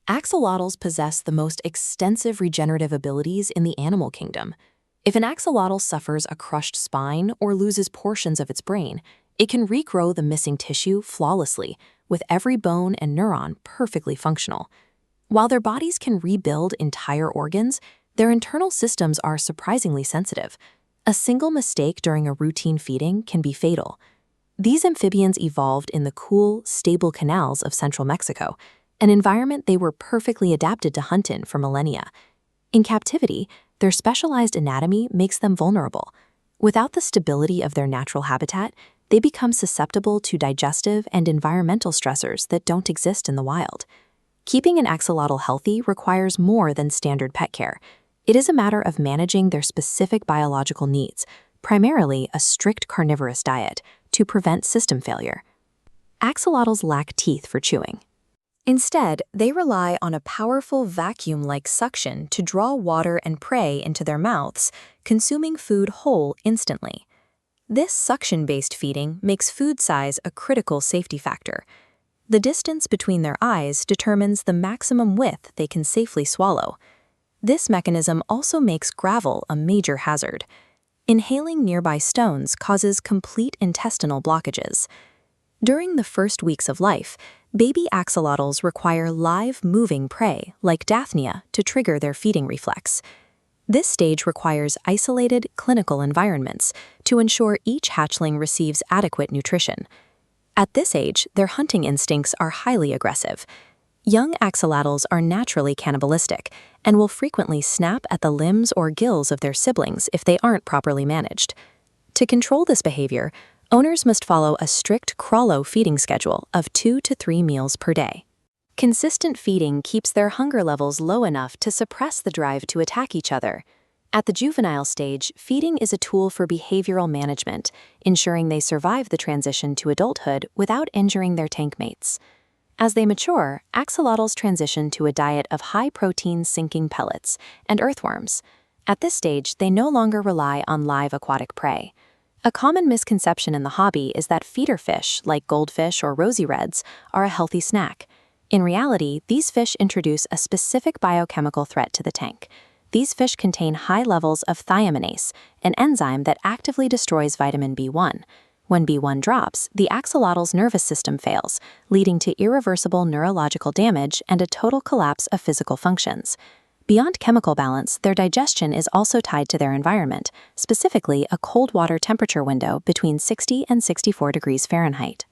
Axolotls possess the most extensive regenerative abilities in the animal kingdom. If an axolotl suffers a crushed spine or loses portions of its brain, it can regrow the missing tissue flawlessly, with every bone and neuron perfectly functional. While their bodies can rebuild entire organs, their internal systems are surprisingly sensitive. A single mistake during a routine feeding can be fatal. These amphibians evolved in the cool, stable canals of central Mexico, an environment they were perfectly adapted to hunt in for millennia. In captivity, their specialized anatomy makes them vulnerable. Without the stability of their natural habitat, they become susceptible to digestive and environmental stressors that don't exist in the wild. Keeping an axolotl healthy requires more than standard pet care. It is a matter of managing their specific biological needs, primarily a strict carnivorous diet, to prevent system failure. Axolotls lack teeth for chewing. Instead, they rely on a powerful vacuum-like suction to draw water and prey into their mouths, consuming food whole instantly. This suction-based feeding makes food size a critical safety factor. The distance between their eyes determines the maximum width they can safely swallow. This mechanism also makes gravel a major hazard. Inhaling nearby stones causes complete intestinal blockages. During the first weeks of life, baby axolotls require live, moving prey, like Daphnia, to trigger their feeding reflex. This stage requires isolated, clinical environments to ensure each hatchling receives adequate nutrition. At this age, their hunting instincts are highly aggressive. Young axolotls are naturally cannibalistic and will frequently snap at the limbs or gills of their siblings if they aren't properly managed. To control this behavior, owners must follow a strict Krawlo feeding schedule of 2 to 3 meals per day. Consistent feeding keeps their hunger levels low enough to suppress the drive to attack each other. At the juvenile stage, feeding is a tool for behavioral management, ensuring they survive the transition to adulthood without injuring their tank mates. As they mature, axolotls transition to a diet of high-protein sinking pellets and earthworms. At this stage, they no longer rely on live aquatic prey. A common misconception in the hobby is that feeder fish, like goldfish or rosy reds, are a healthy snack. In reality, these fish introduce a specific biochemical threat to the tank. These fish contain high levels of thiaminase, an enzyme that actively destroys vitamin B1. When B1 drops, the axolotl's nervous system fails, leading to irreversible neurological damage and a total collapse of physical functions. Beyond chemical balance, their digestion is also tied to their environment, specifically a cold water temperature window between 60 and 64 degrees Fahrenheit.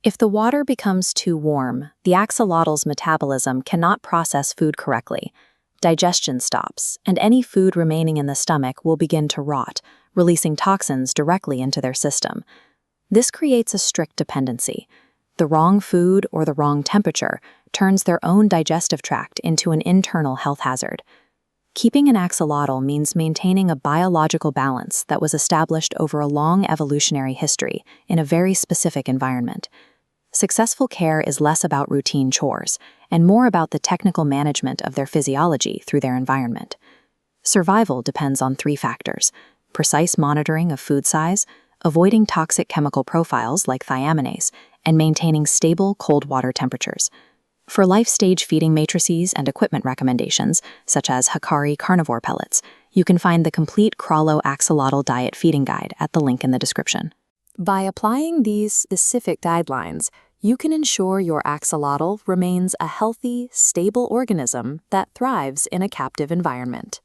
If the water becomes too warm, the axolotl's metabolism cannot process food correctly. Digestion stops, and any food remaining in the stomach will begin to rot, releasing toxins directly into their system. This creates a strict dependency. The wrong food or the wrong temperature turns their own digestive tract into an internal health hazard. Keeping an axolotl means maintaining a biological balance that was established over a long evolutionary history in a very specific environment. Successful care is less about routine chores and more about the technical management of their physiology through their environment. Survival depends on 3 factors: precise monitoring of food size, avoiding toxic chemical profiles like thiaminase, and maintaining stable cold water temperatures. For life-stage feeding matrices and equipment recommendations, such as Hikari carnivore pellets, you can find the complete Krawlo axolotl diet feeding guide at the link in the description. By applying these specific guidelines, you can ensure your axolotl remains a healthy, stable organism that thrives in a captive environment.